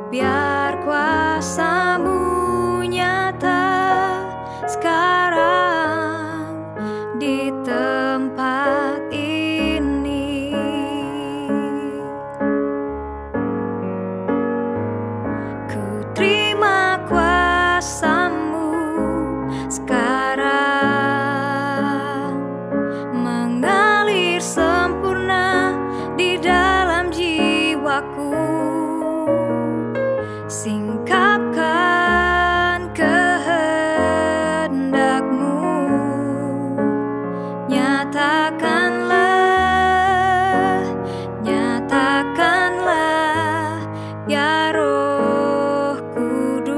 Biar kuasa-Mu nyata sekarang di tempat ini. Ku terima kuasa-Mu sekarang mengalir sempurna di dalam jiwaku. Singkapkan kehendak-Mu, nyatakanlah ya Roh Kudus.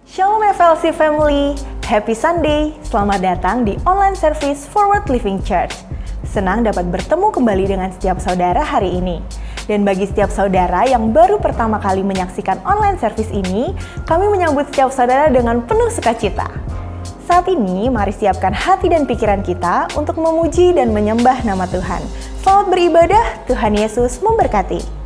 Shalom FLC Family, Happy Sunday, selamat datang di online service Forward Living Church. Senang dapat bertemu kembali dengan setiap saudara hari ini. Dan bagi setiap saudara yang baru pertama kali menyaksikan online service ini, kami menyambut setiap saudara dengan penuh sukacita. Saat ini, mari siapkan hati dan pikiran kita untuk memuji dan menyembah nama Tuhan. Selamat beribadah, Tuhan Yesus memberkati.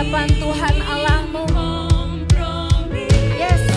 hadapan Tuhan Allahmu. Yes.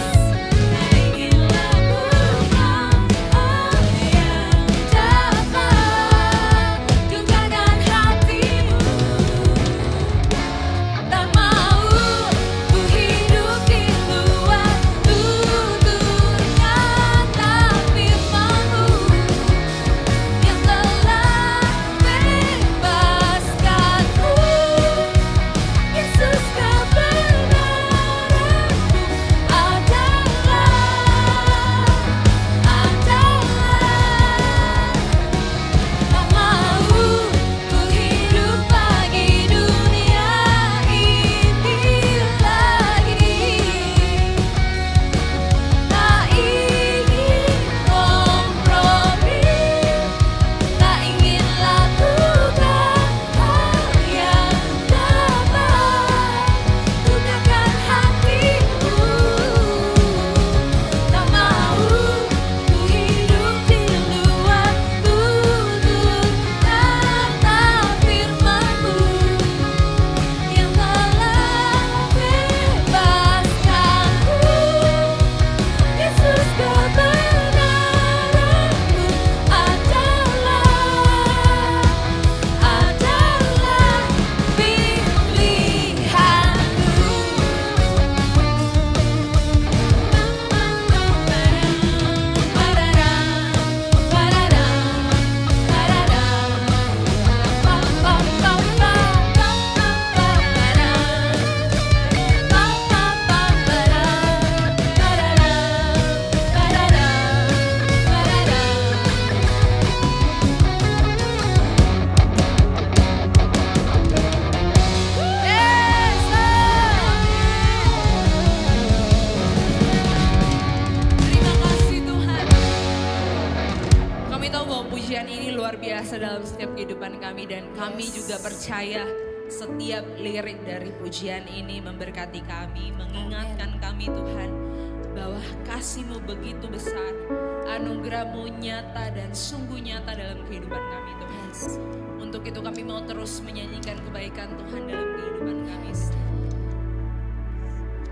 Dalam setiap kehidupan kami dan kami juga percaya setiap lirik dari pujian ini memberkati kami, mengingatkan kami Tuhan bahwa kasih-Mu begitu besar, anugerah-Mu nyata dan sungguh nyata dalam kehidupan kami Tuhan. Untuk itu kami mau terus menyanyikan kebaikan Tuhan dalam kehidupan kami.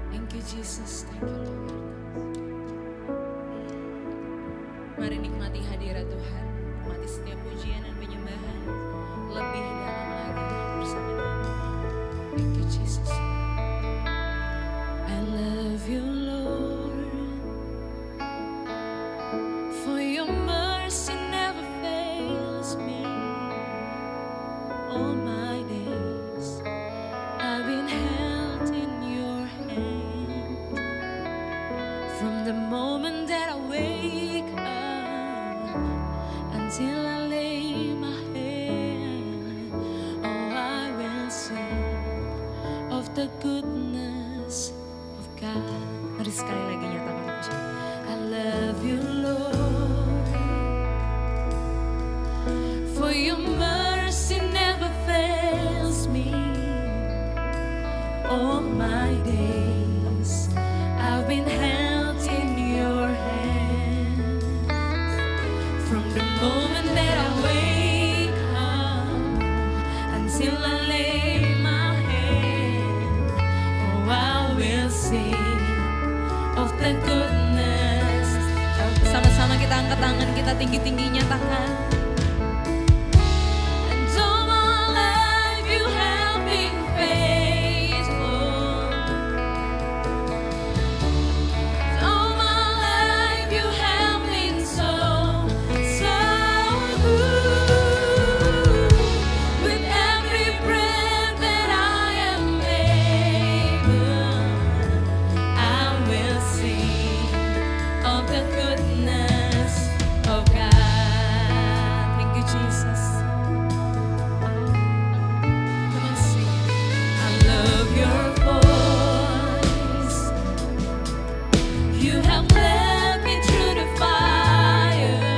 Thank you Jesus, thank you Lord. Mari nikmati hadirat Tuhan. Nikmati setiap pujian dan penyembahan lebih dalam lagi bersama Dia. Thank you Jesus. I love you Lord, for your mercy never fails me. All my days I've been held in your hand. From the moment that I wake up until I lay my head, oh I will sing of the goodness of God. Mari sekali lagi nyatakan pujian. I love you Lord, for your mercy never fails me. All my days I've been held in your hands. From the moment that I wake up until I lay my head, oh I will sing of the goodness. Sama-sama kita angkat tangan kita tinggi-tinggi nyatakan. And all my life you have been faithful. All my life you have been so good. With every breath that I am able, I will sing of the goodness of God. Thank you Jesus. Come on, sing. I love your voice. You have led me through the fire.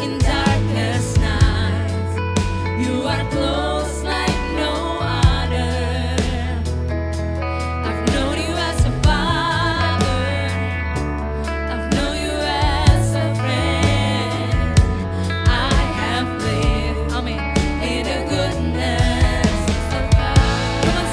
In darkest night, you are close like no other. I've known you as a father, I've known you as a friend. I have lived, amen, in the goodness of God. Come on,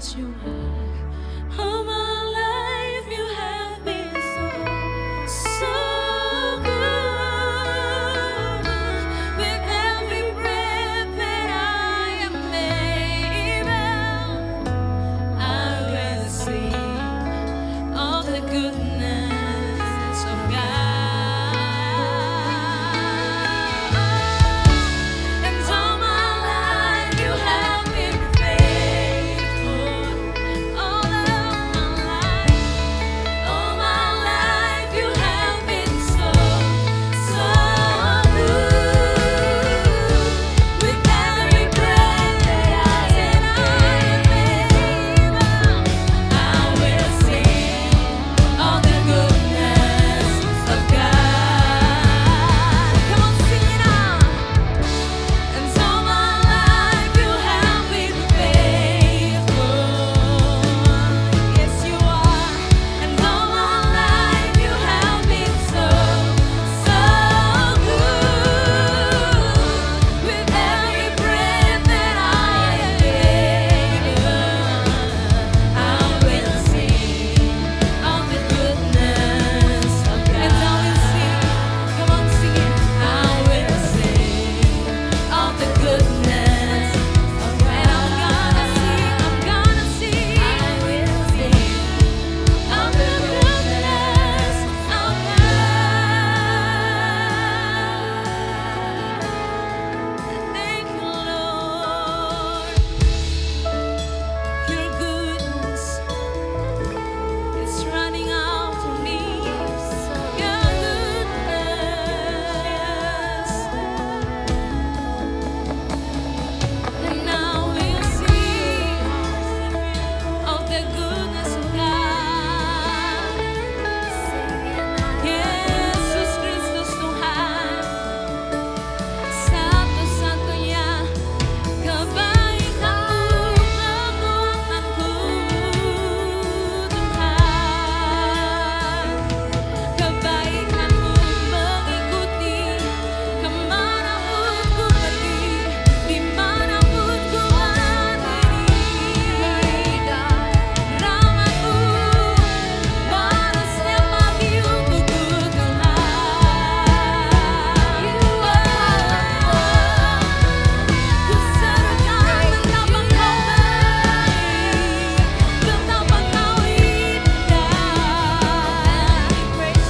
yes you are. All my life you have been so, so good. With every breath that I am able, I will sing of the goodness of God. And all my life you have been faithful. All of my life you have been so, so good. With every breath that I am able, I will sing of the goodness of God. Come on, sing it out. And all my life you have been faithful. Yes, you are. And all my life you have been so, so good. With every breath that I am able, I will sing of the goodness of God. And I will sing. Come on, sing it. I will sing of the goodness of God. And I'm gonna sing. I will sing of the goodness of God. Thank you, Lord. Your goodness is running out to me. Your goodness. And I will sing of the goodness of God. Yesus Kristus Tuhan, satu-satunya kebaikan-Mu, kekuatan-Ku, Tuhan. Kebaikan-Mu mengikuti kemanapun ku pergi, dimanapun ku berdiri. Rahmat-Mu baru setiap pagi untukku, Tuhan. Ku serukan betapa Kau baik, betapa Kau indah.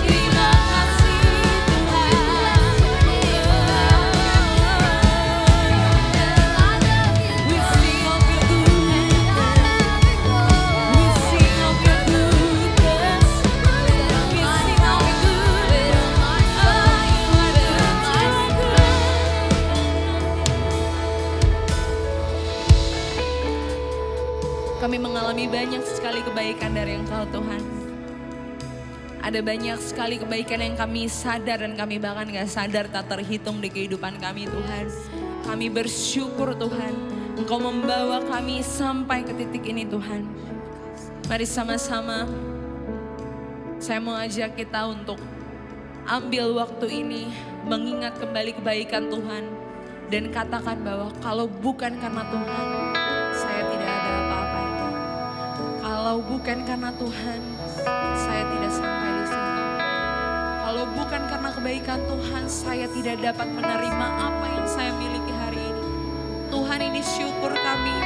Terima kasih Tuhan. We sing of Your goodness. We sing of Your goodness. We sing of Your goodness. Oh, You are good. Kami mengalami banyak sekali kebaikan dari Engkau, Tuhan. Ada banyak sekali kebaikan yang kami sadar dan kami bahkan gak sadar tak terhitung di kehidupan kami, Tuhan. Kami bersyukur, Tuhan, Engkau membawa kami sampai ke titik ini, Tuhan. Mari sama-sama saya mau ajak kita untuk ambil waktu ini mengingat kembali kebaikan Tuhan dan katakan bahwa kalau bukan karena Tuhan, saya tidak ada apa-apa. Kalau bukan karena Tuhan, saya tidak sampai di sini. Kalau bukan karena kebaikan Tuhan, saya tidak dapat menerima apa yang saya miliki hari ini. Tuhan, ini syukur kami.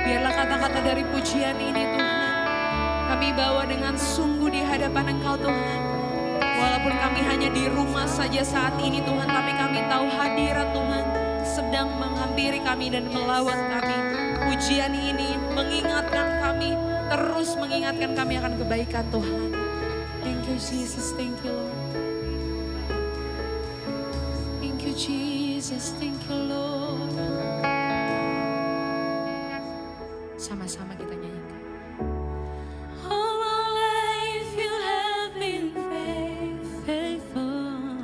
Biarlah kata-kata dari pujian ini, Tuhan, kami bawa dengan sungguh di hadapan Engkau, Tuhan. Walaupun kami hanya di rumah saja saat ini, Tuhan, tapi kami tahu hadirat Tuhan sedang menghampiri kami dan melawat kami. Pujian ini mengingatkan kami, terus mengingatkan kami akan kebaikan Tuhan. Thank you Jesus, thank you Lord. Thank you Jesus, thank you Lord. Sama-sama kita nyanyikan. All my life you have been faithful,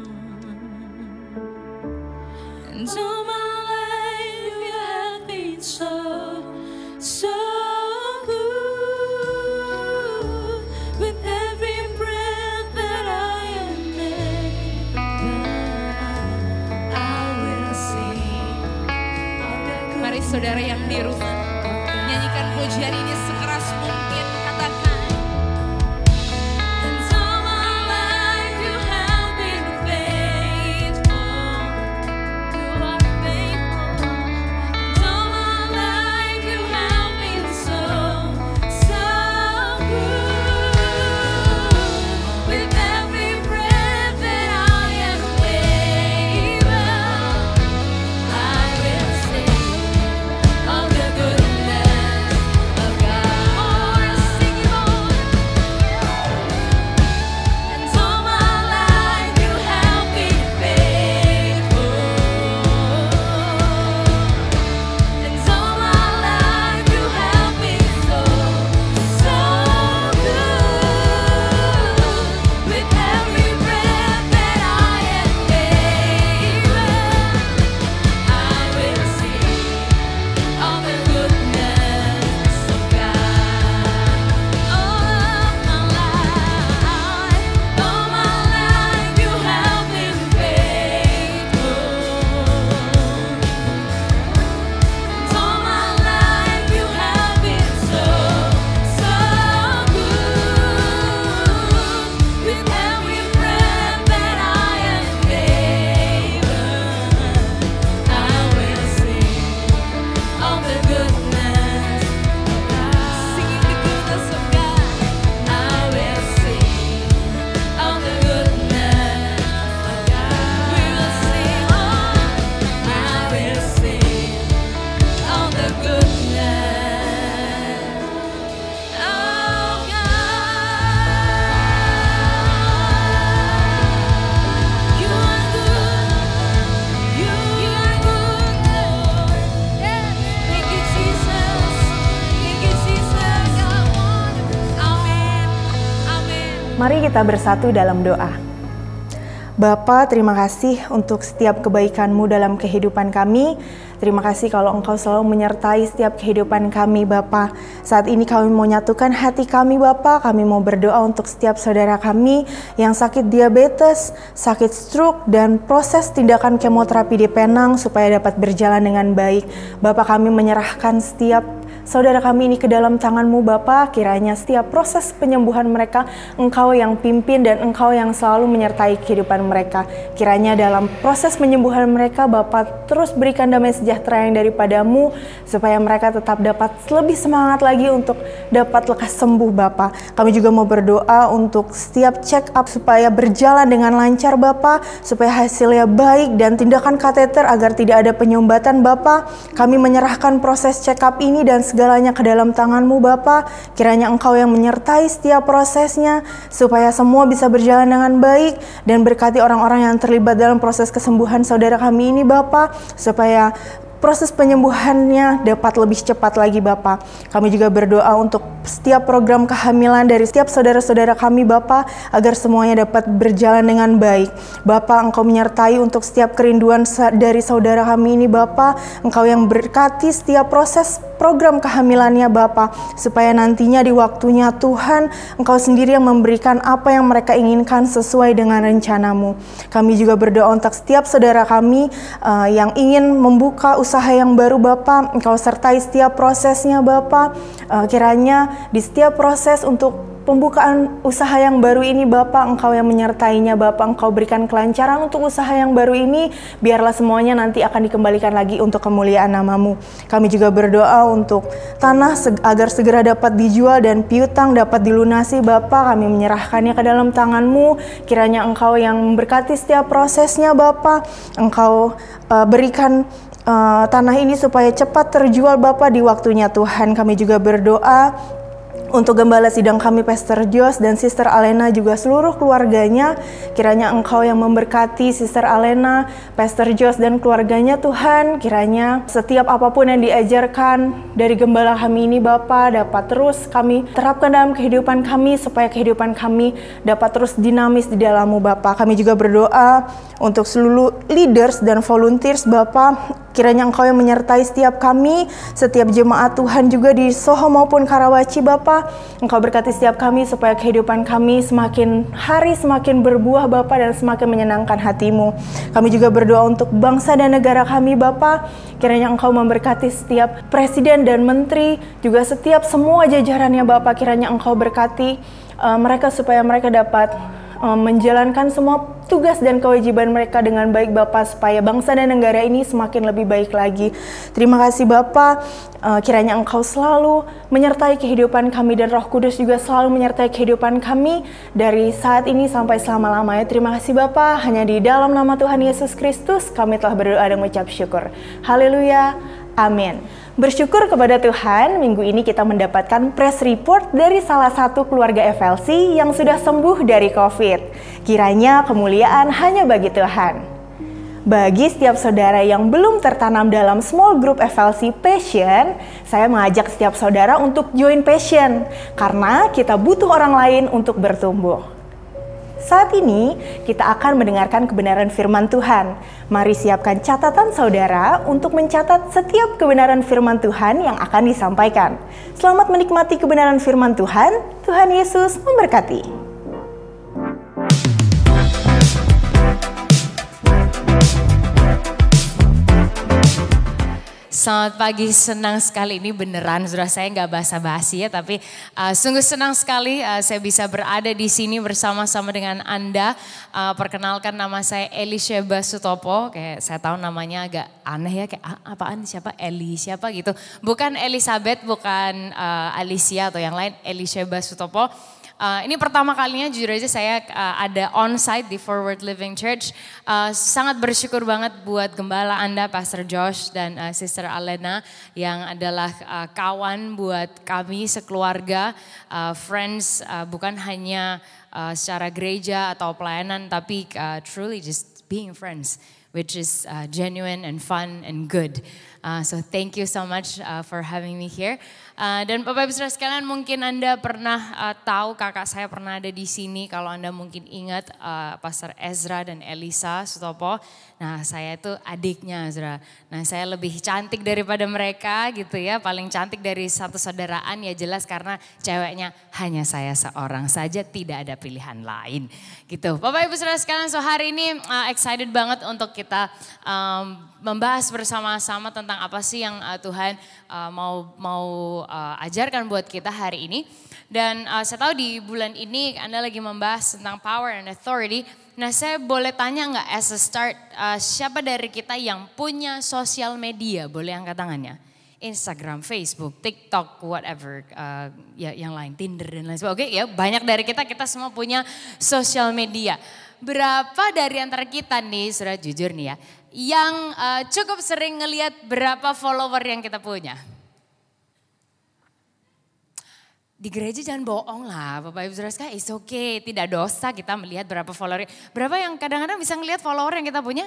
and all my life you have been so, so good. With every breath that I am able, I will sing. Mari saudara yang di rumah nyanyikan pujian ini sekeras mungkin, katakan. And all my life you have been faithful. You are faithful. And all my life you have been so, so good. With every breath that I am able, I will sing of the goodness of God. Oh, sing it all. And all my life you have been faithful. And all my life you have been so, so good. With every breath that I am able, I will sing of the goodness of God. All my life you have been faithful. And all my life you have been so, so good. With every breath that I am able, I will sing of the goodness of God. Singing the goodness of God. I will sing of the goodness of God. We will sing, I will sing of the goodness of God. You are good. You are good, Lord. Thank you, Jesus. Thank you, Jesus. Amin. Amin. Mari kita bersatu dalam doa. Bapa, terima kasih untuk setiap kebaikan-Mu dalam kehidupan kami. Terima kasih kalau Engkau selalu menyertai setiap kehidupan kami, Bapa. Saat ini kami mau nyatukan hati kami, Bapa. Kami mau berdoa untuk setiap saudara kami yang sakit diabetes, sakit stroke, dan proses tindakan kemoterapi di Penang supaya dapat berjalan dengan baik. Bapa, kami menyerahkan setiap saudara kami ini ke dalam tangan-Mu, Bapa. Kiranya setiap proses penyembuhan mereka, Engkau yang pimpin dan Engkau yang selalu menyertai kehidupan mereka. Kiranya dalam proses penyembuhan mereka, Bapa terus berikan damai sejahtera yang daripada-Mu, supaya mereka tetap dapat lebih semangat lagi untuk dapat lekas sembuh, Bapa. Kami juga mau berdoa untuk setiap check up supaya berjalan dengan lancar, Bapa, supaya hasilnya baik dan tindakan kateter agar tidak ada penyumbatan, Bapa. Kami menyerahkan proses check up ini dan segalanya ke dalam tangan-Mu, Bapa. Kiranya Engkau yang menyertai setiap prosesnya, supaya semua bisa berjalan dengan baik, dan berkati orang-orang yang terlibat dalam proses kesembuhan saudara kami ini, Bapa, supaya proses penyembuhannya dapat lebih cepat lagi, Bapa. Kami juga berdoa untuk setiap program kehamilan dari setiap saudara-saudara kami, Bapa, agar semuanya dapat berjalan dengan baik. Bapa, Engkau menyertai untuk setiap kerinduan dari saudara kami ini, Bapa. Engkau yang berkati setiap proses program kehamilannya, Bapa, supaya nantinya di waktunya Tuhan, Engkau sendiri yang memberikan apa yang mereka inginkan sesuai dengan rencana-Mu. Kami juga berdoa untuk setiap saudara kami yang ingin membuka usaha yang baru, Bapa. Engkau sertai setiap prosesnya, Bapa. Kiranya di setiap proses untuk pembukaan usaha yang baru ini, Bapa, Engkau yang menyertainya, Bapa. Engkau berikan kelancaran untuk usaha yang baru ini. Biarlah semuanya nanti akan dikembalikan lagi untuk kemuliaan nama-Mu. Kami juga berdoa untuk tanah agar segera dapat dijual dan piutang dapat dilunasi, Bapa. Kami menyerahkannya ke dalam tangan-Mu. Kiranya Engkau yang memberkati setiap prosesnya, Bapa. Engkau berikan tanah ini supaya cepat terjual, Bapa, di waktunya Tuhan. Kami juga berdoa untuk gembala sidang kami, Pastor Jos dan Sister Alena, juga seluruh keluarganya. Kiranya Engkau yang memberkati Sister Alena, Pastor Jos dan keluarganya, Tuhan. Kiranya setiap apapun yang diajarkan dari gembala kami ini, Bapa, dapat terus kami terapkan dalam kehidupan kami, supaya kehidupan kami dapat terus dinamis di dalam-Mu, Bapa. Kami juga berdoa untuk seluruh leaders dan volunteers, Bapa. Kiranya Engkau yang menyertai setiap kami, setiap jemaat Tuhan juga di Soho maupun Karawaci, Bapa. Bapa, Engkau berkati setiap kami supaya kehidupan kami semakin hari semakin berbuah Bapa dan semakin menyenangkan hati-Mu. Kami juga berdoa untuk bangsa dan negara kami Bapa, kiranya Engkau memberkati setiap presiden dan menteri, juga setiap semua jajarannya Bapa, kiranya Engkau berkati mereka supaya mereka dapat menjalankan semua tugas dan kewajiban mereka dengan baik Bapa, supaya bangsa dan negara ini semakin lebih baik lagi. Terima kasih Bapa, kiranya Engkau selalu menyertai kehidupan kami dan Roh Kudus juga selalu menyertai kehidupan kami dari saat ini sampai selama-lamanya. Terima kasih Bapa, hanya di dalam nama Tuhan Yesus Kristus kami telah berdoa dan mengucap syukur. Haleluya, amin. Bersyukur kepada Tuhan, minggu ini kita mendapatkan press report dari salah satu keluarga FLC yang sudah sembuh dari COVID. Kiranya kemuliaan hanya bagi Tuhan. Bagi setiap saudara yang belum tertanam dalam small group FLC Passion, saya mengajak setiap saudara untuk join Passion, karena kita butuh orang lain untuk bertumbuh. Saat ini kita akan mendengarkan kebenaran firman Tuhan. Mari siapkan catatan saudara untuk mencatat setiap kebenaran firman Tuhan yang akan disampaikan. Selamat menikmati kebenaran firman Tuhan. Tuhan Yesus memberkati. Selamat pagi, senang sekali, ini beneran sudah saya nggak basa-basi ya, tapi sungguh senang sekali saya bisa berada di sini bersama-sama dengan Anda. Perkenalkan, nama saya Elisheba Sutopo, kayak saya tahu namanya agak aneh ya, kayak apaan, siapa, Eli siapa gitu. Bukan Elizabeth, bukan Alicia atau yang lain, Elisheba Sutopo. Ini pertama kalinya jujur aja saya ada on-site di Forward Living Church. Sangat bersyukur banget buat gembala Anda, Pastor Josh dan Sister Alena yang adalah kawan buat kami sekeluarga, friends, bukan hanya secara gereja atau pelayanan, tapi truly just being friends, which is genuine and fun and good. So thank you so much for having me here. Dan Bapak Ibu Saudara sekalian, mungkin Anda pernah tahu kakak saya pernah ada di sini. Kalau Anda mungkin ingat Pastor Ezra dan Elisa Sutopo. Nah, saya itu adiknya Ezra. Nah, saya lebih cantik daripada mereka gitu ya. Paling cantik dari satu saudaraan ya jelas, karena ceweknya hanya saya seorang saja, tidak ada pilihan lain gitu. Bapak Ibu Saudara sekalian, so hari ini excited banget untuk kita membahas bersama-sama tentang apa sih yang Tuhan mau ajarkan buat kita hari ini. Dan saya tahu di bulan ini Anda lagi membahas tentang power and authority. Nah, saya boleh tanya nggak as a start, siapa dari kita yang punya sosial media? Boleh angkat tangannya. Instagram, Facebook, TikTok, whatever, ya yang lain, Tinder dan lain sebagainya. Oke, ya banyak dari kita semua punya sosial media. Berapa dari antara kita nih, sudah jujur nih ya, yang cukup sering ngelihat berapa follower yang kita punya? Di gereja jangan bohong lah, Bapak Ibu Saudara sekalian, it's okay, tidak dosa kita melihat berapa follower. Berapa yang kadang-kadang bisa ngelihat follower yang kita punya?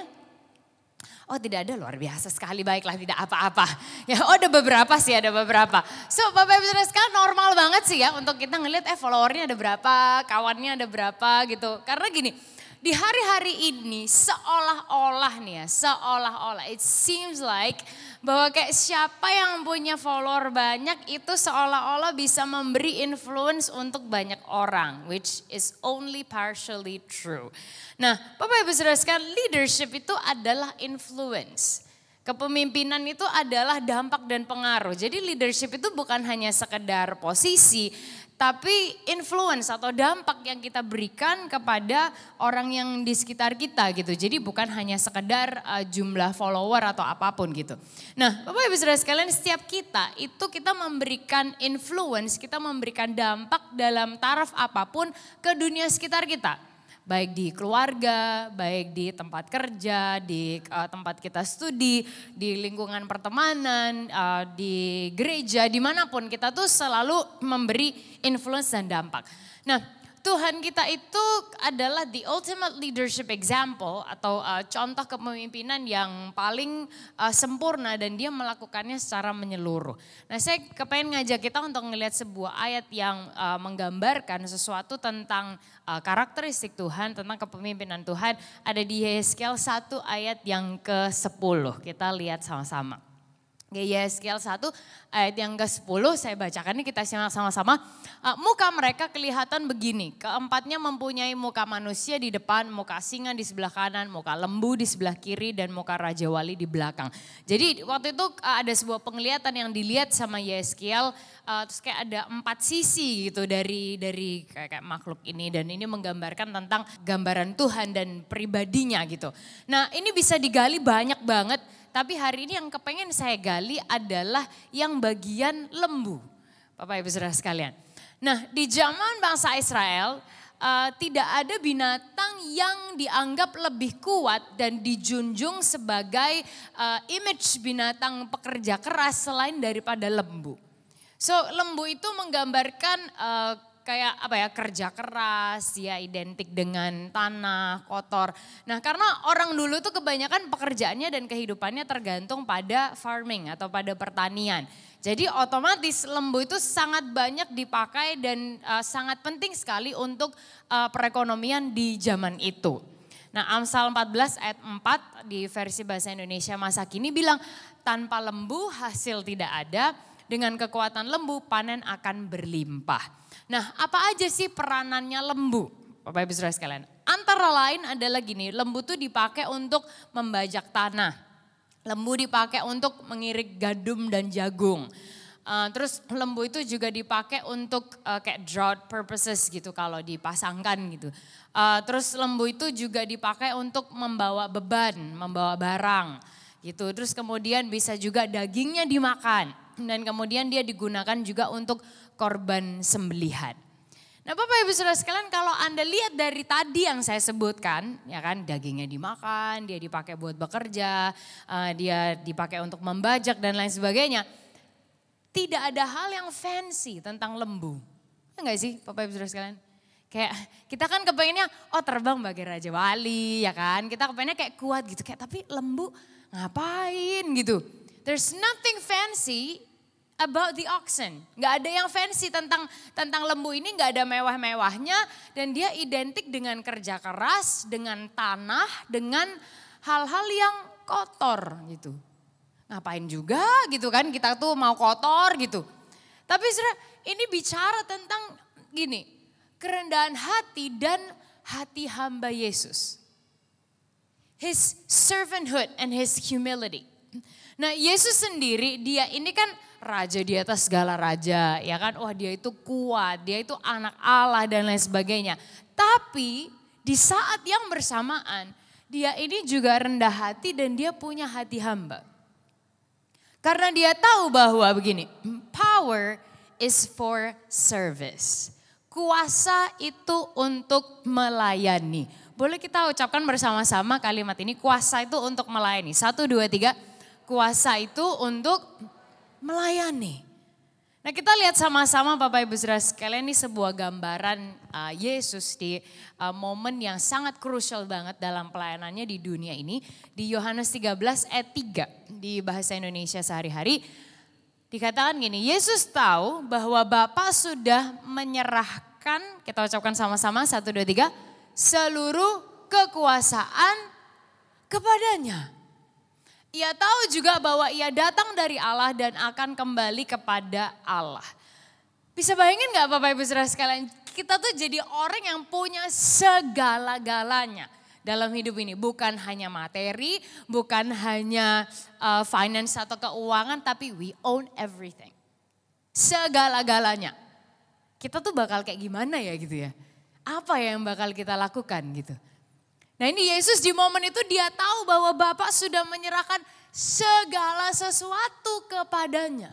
Oh tidak ada, luar biasa sekali, baiklah tidak apa-apa. Ya, oh ada beberapa sih, ada beberapa. So Bapak Ibu Saudara sekalian, normal banget sih ya untuk kita ngelihat followernya ada berapa, kawannya ada berapa gitu. Karena gini, di hari-hari ini seolah-olah nih ya, seolah-olah it seems like bahwa kayak siapa yang punya follower banyak itu seolah-olah bisa memberi influence untuk banyak orang, which is only partially true. Nah, Bapak Ibu Saudara sekalian, leadership itu adalah influence. Kepemimpinan itu adalah dampak dan pengaruh. Jadi leadership itu bukan hanya sekedar posisi, tapi influence atau dampak yang kita berikan kepada orang yang di sekitar kita gitu. Jadi bukan hanya sekedar jumlah follower atau apapun gitu. Nah, Bapak Ibu Saudara sekalian, setiap kita memberikan influence, kita memberikan dampak dalam taraf apapun ke dunia sekitar kita. Baik di keluarga, baik di tempat kerja, di tempat kita studi, di lingkungan pertemanan, di gereja, dimanapun kita tuh selalu memberi influence dan dampak. Nah, Tuhan kita itu adalah the ultimate leadership example atau contoh kepemimpinan yang paling sempurna dan dia melakukannya secara menyeluruh. Nah, saya kepengen ngajak kita untuk melihat sebuah ayat yang menggambarkan sesuatu tentang karakteristik Tuhan, tentang kepemimpinan Tuhan. Ada di Yeskel 1 ayat yang ke-10, kita lihat sama-sama. Yeskiel 1 ayat yang ke-10 saya bacakan ini kita simak sama-sama. Muka mereka kelihatan begini, keempatnya mempunyai muka manusia di depan, muka singa di sebelah kanan, muka lembu di sebelah kiri dan muka Raja Wali di belakang. Jadi waktu itu ada sebuah penglihatan yang dilihat sama Yeskiel, terus kayak ada 4 sisi gitu dari kayak makhluk ini, dan ini menggambarkan tentang gambaran Tuhan dan pribadinya gitu. Nah ini bisa digali banyak banget. Tapi hari ini yang kepengen saya gali adalah yang bagian lembu, Bapak Ibu Saudara sekalian. Nah di zaman bangsa Israel tidak ada binatang yang dianggap lebih kuat dan dijunjung sebagai image binatang pekerja keras selain daripada lembu. So lembu itu menggambarkan kayak apa ya, kerja keras, ya identik dengan tanah, kotor. Nah karena orang dulu tuh kebanyakan pekerjaannya dan kehidupannya tergantung pada farming atau pada pertanian. Jadi otomatis lembu itu sangat banyak dipakai dan sangat penting sekali untuk perekonomian di zaman itu. Nah Amsal 14 ayat 4 di versi bahasa Indonesia masa kini bilang, tanpa lembu hasil tidak ada, dengan kekuatan lembu panen akan berlimpah. Nah apa aja sih peranannya lembu, Bapak Ibu Saudara sekalian? Antara lain adalah gini, lembu tuh dipakai untuk membajak tanah. Lembu dipakai untuk mengirik gadum dan jagung. Terus lembu itu juga dipakai untuk kayak drought purposes gitu kalau dipasangkan gitu. Terus lembu itu juga dipakai untuk membawa beban, membawa barang gitu. Terus kemudian bisa juga dagingnya dimakan. Dan kemudian dia digunakan juga untuk korban sembelihan. Nah Bapak Ibu Saudara sekalian, kalau Anda lihat dari tadi yang saya sebutkan, ya kan, dagingnya dimakan, dia dipakai buat bekerja, dia dipakai untuk membajak dan lain sebagainya. Tidak ada hal yang fancy tentang lembu. Enggak sih Bapak Ibu Saudara sekalian? Kayak kita kan kepengennya terbang bagai Raja Wali, ya kan. Kita kepengennya kayak kuat gitu, kayak tapi lembu ngapain gitu. There's nothing fancy about the oxen. Gak ada yang fancy tentang lembu ini, gak ada mewah-mewahnya. Dan dia identik dengan kerja keras, dengan tanah, dengan hal-hal yang kotor gitu. Ngapain juga gitu kan, kita tuh mau kotor gitu. Tapi saudara, ini bicara tentang gini, kerendahan hati dan hati hamba Yesus. His servanthood and his humility. Nah Yesus sendiri, dia ini kan raja di atas segala raja, ya kan. Wah dia itu kuat, dia itu anak Allah dan lain sebagainya. Tapi di saat yang bersamaan, dia ini juga rendah hati dan dia punya hati hamba. Karena dia tahu bahwa begini, power is for service. Kuasa itu untuk melayani. Boleh kita ucapkan bersama-sama kalimat ini, kuasa itu untuk melayani. 1, 2, 3. Kuasa itu untuk melayani. Nah kita lihat sama-sama Bapak Ibu Saudara sekalian, ini sebuah gambaran Yesus di momen yang sangat krusial banget dalam pelayanannya di dunia ini. Di Yohanes 13 ayat 3 di bahasa Indonesia sehari-hari. Dikatakan gini, Yesus tahu bahwa Bapa sudah menyerahkan, kita ucapkan sama-sama 1, 2, 3. Seluruh kekuasaan kepadanya. Ia tahu juga bahwa ia datang dari Allah dan akan kembali kepada Allah. Bisa bayangin gak Bapak Ibu Saudara sekalian, kita tuh jadi orang yang punya segala-galanya dalam hidup ini. Bukan hanya materi, bukan hanya finance atau keuangan, tapi we own everything. Segala-galanya. Kita tuh bakal kayak gimana ya gitu ya. Apa yang bakal kita lakukan gitu. Nah ini Yesus di momen itu dia tahu bahwa Bapa sudah menyerahkan segala sesuatu kepadanya.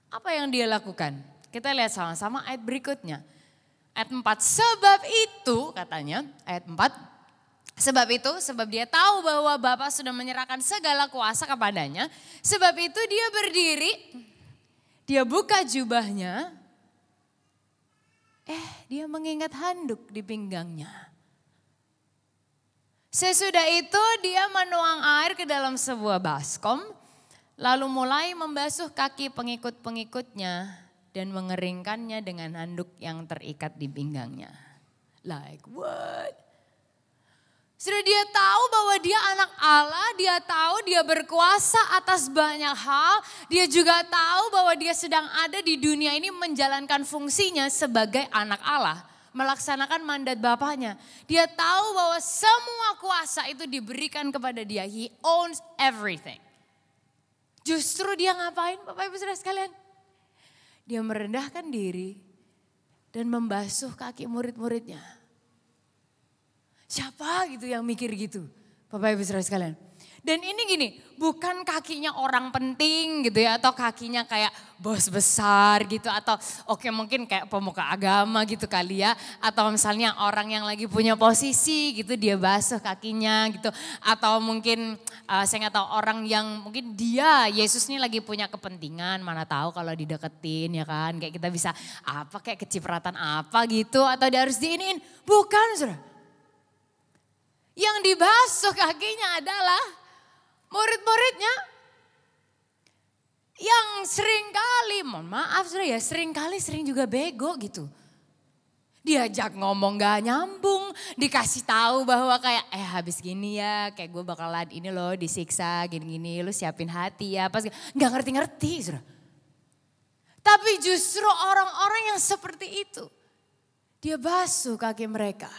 Apa yang dia lakukan? Kita lihat sama-sama ayat berikutnya. Ayat 4, sebab itu katanya, ayat 4. Sebab dia tahu bahwa Bapa sudah menyerahkan segala kuasa kepadanya. Sebab itu dia berdiri, dia buka jubahnya. Dia mengingat handuk di pinggangnya. Sesudah itu dia menuang air ke dalam sebuah baskom, lalu mulai membasuh kaki pengikut-pengikutnya dan mengeringkannya dengan handuk yang terikat di pinggangnya. Like what? Sudah dia tahu bahwa dia anak Allah, dia tahu dia berkuasa atas banyak hal. Dia juga tahu bahwa dia sedang ada di dunia ini menjalankan fungsinya sebagai anak Allah. Melaksanakan mandat Bapaknya. Dia tahu bahwa semua kuasa itu diberikan kepada dia. He owns everything. Justru dia ngapain Bapak Ibu Saudara sekalian? Dia merendahkan diri dan membasuh kaki murid-muridnya. Siapa gitu yang mikir gitu? Bapak Ibu Saudara sekalian. Dan ini gini, bukan kakinya orang penting gitu ya. Atau kakinya kayak bos besar gitu. Atau oke mungkin kayak pemuka agama gitu kali ya. Atau misalnya orang yang lagi punya posisi gitu dia basuh kakinya gitu. Atau mungkin saya nggak tahu orang yang mungkin Yesus ini lagi punya kepentingan. Mana tahu kalau dideketin ya kan. Kayak kita bisa apa kayak kecipratan apa gitu. Atau dia harus diiniin. Bukan saudara. Yang dibasuh kakinya adalah murid-muridnya yang seringkali, mohon maaf saudara ya, sering juga bego gitu. Diajak ngomong gak nyambung, dikasih tahu bahwa kayak habis gini ya, kayak gue bakalan ini loh disiksa gini-gini, lu siapin hati ya, pas gak ngerti-ngerti saudara. Tapi justru orang-orang yang seperti itu, dia basuh kaki mereka.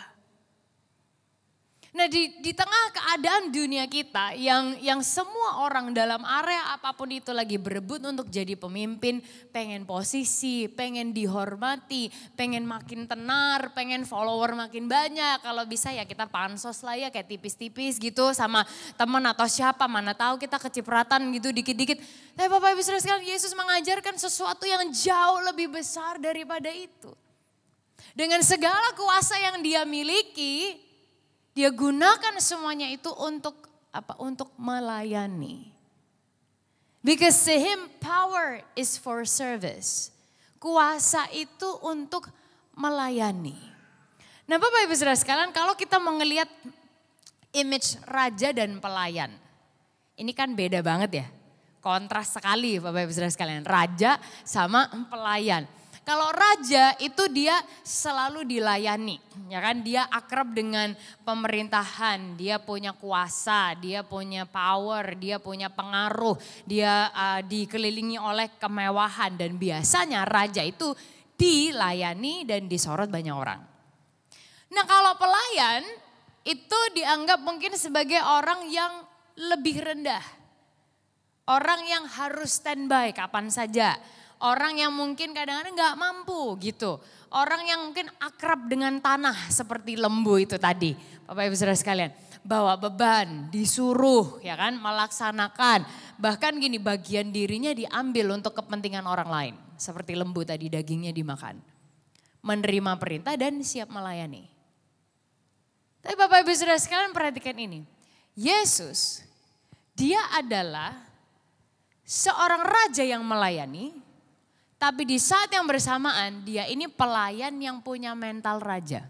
Nah di tengah keadaan dunia kita yang semua orang dalam area apapun itu lagi berebut untuk jadi pemimpin, pengen posisi, pengen dihormati, pengen makin tenar, pengen follower makin banyak. Kalau bisa ya kita pansos lah ya kayak tipis-tipis gitu sama teman atau siapa, mana tahu kita kecipratan gitu dikit-dikit. Tapi Bapak Ibu Saudara sekalian, Yesus mengajarkan sesuatu yang jauh lebih besar daripada itu. Dengan segala kuasa yang dia miliki, dia gunakan semuanya itu untuk apa? Untuk melayani. Because to him power is for service. Kuasa itu untuk melayani. Nah Bapak Ibu Saudara sekalian, kalau kita melihat image raja dan pelayan. Ini kan beda banget ya. Kontras sekali Bapak Ibu Saudara sekalian. Raja sama pelayan. Kalau raja itu dia selalu dilayani, ya kan? Dia akrab dengan pemerintahan, dia punya kuasa, dia punya power, dia punya pengaruh, dia dikelilingi oleh kemewahan dan biasanya raja itu dilayani dan disorot banyak orang. Nah kalau pelayan itu dianggap mungkin sebagai orang yang lebih rendah, orang yang harus standby kapan saja. Orang yang mungkin kadang-kadang gak mampu gitu. Orang yang mungkin akrab dengan tanah seperti lembu itu tadi. Bapak Ibu Saudara sekalian. Bawa beban, disuruh ya kan melaksanakan. Bahkan gini bagian dirinya diambil untuk kepentingan orang lain. Seperti lembu tadi dagingnya dimakan. Menerima perintah dan siap melayani. Tapi Bapak Ibu Saudara sekalian perhatikan ini. Yesus dia adalah seorang raja yang melayani. Tapi di saat yang bersamaan dia ini pelayan yang punya mental raja.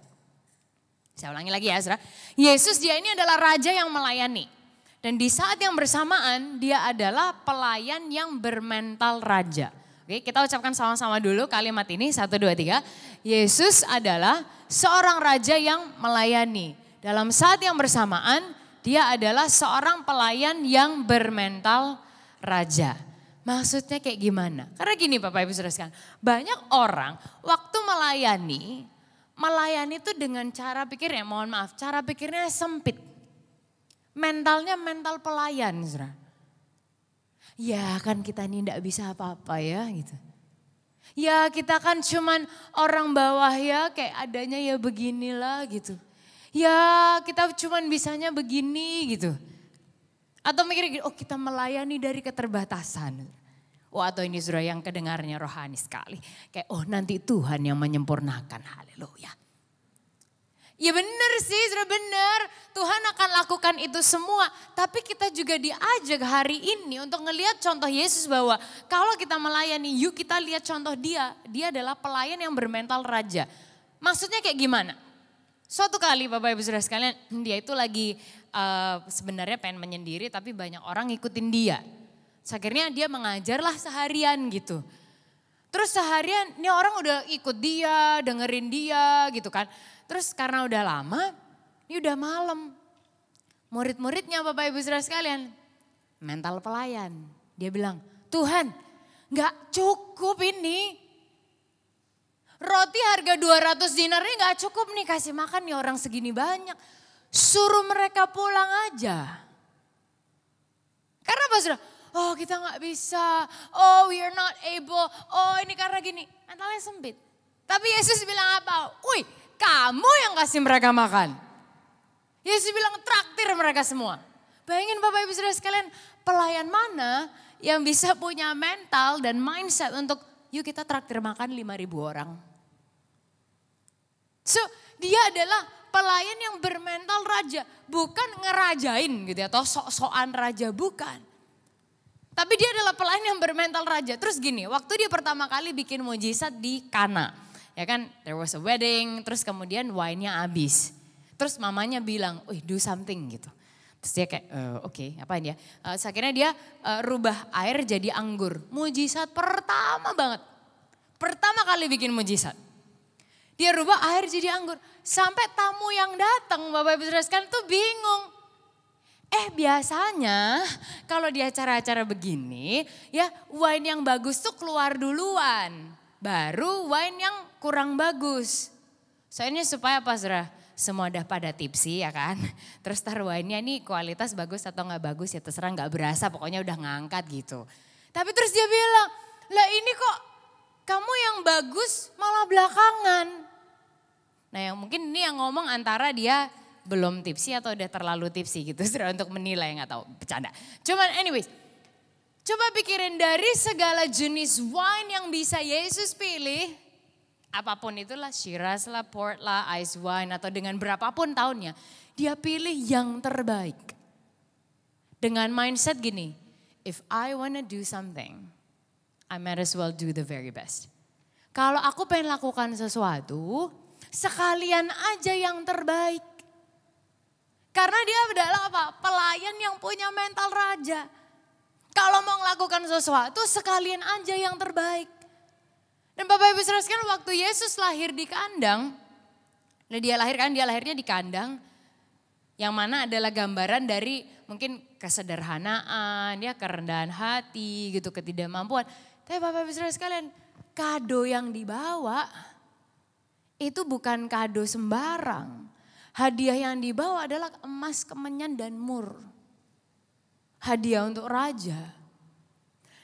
Saya ulangi lagi ya saudara. Yesus dia ini adalah raja yang melayani. Dan di saat yang bersamaan dia adalah pelayan yang bermental raja. Oke, kita ucapkan sama-sama dulu kalimat ini 1, 2, 3. Yesus adalah seorang raja yang melayani. Dalam saat yang bersamaan dia adalah seorang pelayan yang bermental raja. Maksudnya kayak gimana? Karena gini Bapak Ibu Saudara sekalian, banyak orang waktu melayani itu dengan cara pikirnya, mohon maaf, cara pikirnya sempit. Mentalnya mental pelayan, saudara. Ya kan kita ini tidak bisa apa-apa ya gitu. Ya kita kan cuman orang bawah ya kayak adanya ya beginilah gitu. Ya kita cuman bisanya begini gitu. Atau mikir oh kita melayani dari keterbatasan. Oh atau ini saudara yang kedengarnya rohani sekali. Kayak oh nanti Tuhan yang menyempurnakan, haleluya. Ya benar sih saudara benar. Tuhan akan lakukan itu semua. Tapi kita juga diajak hari ini untuk ngelihat contoh Yesus bahwa kalau kita melayani yuk kita lihat contoh dia. Dia adalah pelayan yang bermental raja. Maksudnya kayak gimana? Suatu kali Bapak Ibu Saudara sekalian dia itu lagi sebenarnya pengen menyendiri tapi banyak orang ngikutin dia. Akhirnya dia mengajarlah seharian gitu. Terus seharian ini orang udah ikut dia, dengerin dia gitu kan. Terus karena udah lama, ini udah malam. murid-muridnya Bapak Ibu Saudara sekalian, mental pelayan. Dia bilang, Tuhan gak cukup ini. Roti harga 200 dinarnya gak cukup nih kasih makan nih orang segini banyak. Suruh mereka pulang aja. Karena apa saudara? Oh kita gak bisa, oh we are not able, oh ini karena gini. Mentalnya sempit. Tapi Yesus bilang apa? Wih kamu yang kasih mereka makan. Yesus bilang traktir mereka semua. Bayangin Bapak Ibu Saudara sekalian, pelayan mana yang bisa punya mental dan mindset untuk yuk kita traktir makan 5.000 orang. So dia adalah pelayan yang bermental raja, bukan ngerajain gitu ya, atau sok-sokan raja, bukan. Tapi dia adalah pelayan yang bermental raja. Terus gini, waktu dia pertama kali bikin mujizat di Kana, ya kan, there was a wedding, terus kemudian wine-nya habis. Terus mamanya bilang, do something gitu. Terus dia kayak, oke, apain ya. Akhirnya dia rubah air jadi anggur. Mujizat pertama banget. Pertama kali bikin mujizat. Dia rubah air jadi anggur. Sampai tamu yang datang, Bapak Ibu Saudara sekalian tuh bingung. Biasanya kalau di acara-acara begini, ya wine yang bagus tuh keluar duluan. Baru wine yang kurang bagus. Soalnya supaya apa saudara? Semua udah pada tipsi ya kan. Terus wine-nya ini kualitas bagus atau gak bagus ya terserah, gak berasa pokoknya udah ngangkat gitu. Tapi terus dia bilang, lah ini kok kamu yang bagus malah belakangan. Nah yang mungkin ini yang ngomong antara dia belum tipsi atau udah terlalu tipsi gitu. Saudara untuk menilai gak tahu, bercanda. Cuman anyways, coba pikirin dari segala jenis wine yang bisa Yesus pilih. Apapun itulah, Shiraz lah, Port lah, Ice Wine atau dengan berapapun tahunnya. Dia pilih yang terbaik. Dengan mindset gini, if I wanna do something, I might as well do the very best. Kalau aku pengen lakukan sesuatu, sekalian aja yang terbaik. Karena dia adalah apa? Pelayan yang punya mental raja. Kalau mau melakukan sesuatu, sekalian aja yang terbaik. Dan Bapak Ibu Saudara sekalian waktu Yesus lahir di kandang, nah dia lahirnya di kandang, yang mana adalah gambaran dari mungkin kesederhanaan, ya kerendahan hati gitu, ketidakmampuan. Tapi Bapak Ibu Saudara sekalian, kado yang dibawa itu bukan kado sembarang. Hadiah yang dibawa adalah emas, kemenyan dan mur. Hadiah untuk raja.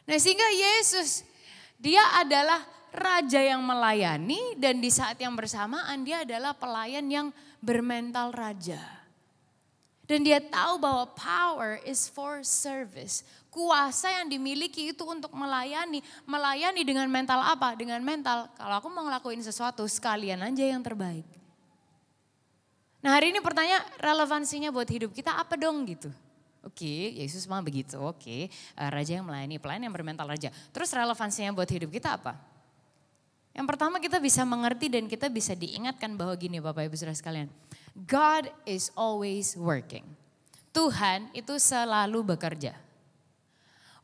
Nah sehingga Yesus dia adalah raja yang melayani dan di saat yang bersamaan dia adalah pelayan yang bermental raja. Dan dia tahu bahwa power is for service. Kuasa yang dimiliki itu untuk melayani. Melayani dengan mental apa? Dengan mental kalau aku mau ngelakuin sesuatu sekalian aja yang terbaik. Nah hari ini pertanyaan relevansinya buat hidup kita apa dong gitu. Oke, Yesus mah begitu, oke. Raja yang melayani, pelayan yang bermental raja. Terus relevansinya buat hidup kita apa? Yang pertama kita bisa mengerti dan kita bisa diingatkan bahwa gini Bapak Ibu Saudara sekalian. God is always working. Tuhan itu selalu bekerja.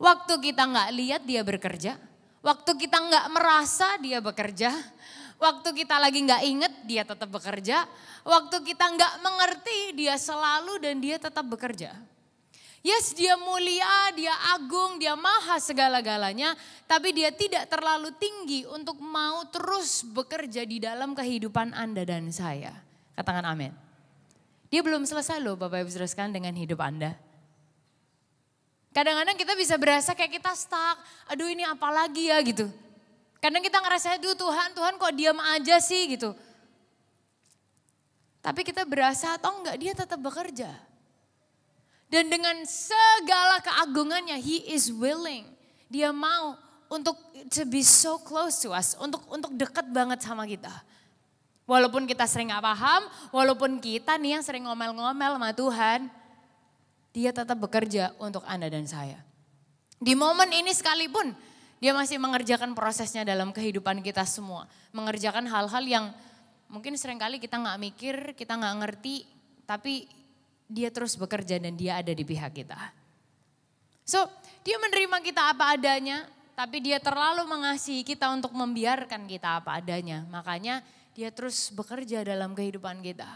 Waktu kita gak lihat dia bekerja. Waktu kita gak merasa dia bekerja. Waktu kita lagi gak inget dia tetap bekerja. Waktu kita gak mengerti dia selalu dan dia tetap bekerja. Yes, dia mulia, dia agung, dia maha segala-galanya. Tapi dia tidak terlalu tinggi untuk mau terus bekerja di dalam kehidupan Anda dan saya. Katakan amin. Dia belum selesai loh Bapak Ibu Saudara sekalian dengan hidup Anda. Kadang-kadang kita bisa berasa kayak kita stuck. Aduh ini apa lagi ya gitu. Kadang kita ngerasa aduh Tuhan kok diam aja sih gitu. Tapi kita berasa atau enggak dia tetap bekerja. Dan dengan segala keagungannya, he is willing. Dia mau untuk to be so close to us, untuk dekat banget sama kita. Walaupun kita sering gak paham, walaupun kita nih yang sering ngomel-ngomel sama Tuhan, dia tetap bekerja untuk Anda dan saya. Di momen ini sekalipun, dia masih mengerjakan prosesnya dalam kehidupan kita semua. Mengerjakan hal-hal yang mungkin seringkali kita gak mikir, kita gak ngerti, tapi dia terus bekerja dan dia ada di pihak kita. So, dia menerima kita apa adanya, tapi dia terlalu mengasihi kita untuk membiarkan kita apa adanya. Makanya dia terus bekerja dalam kehidupan kita.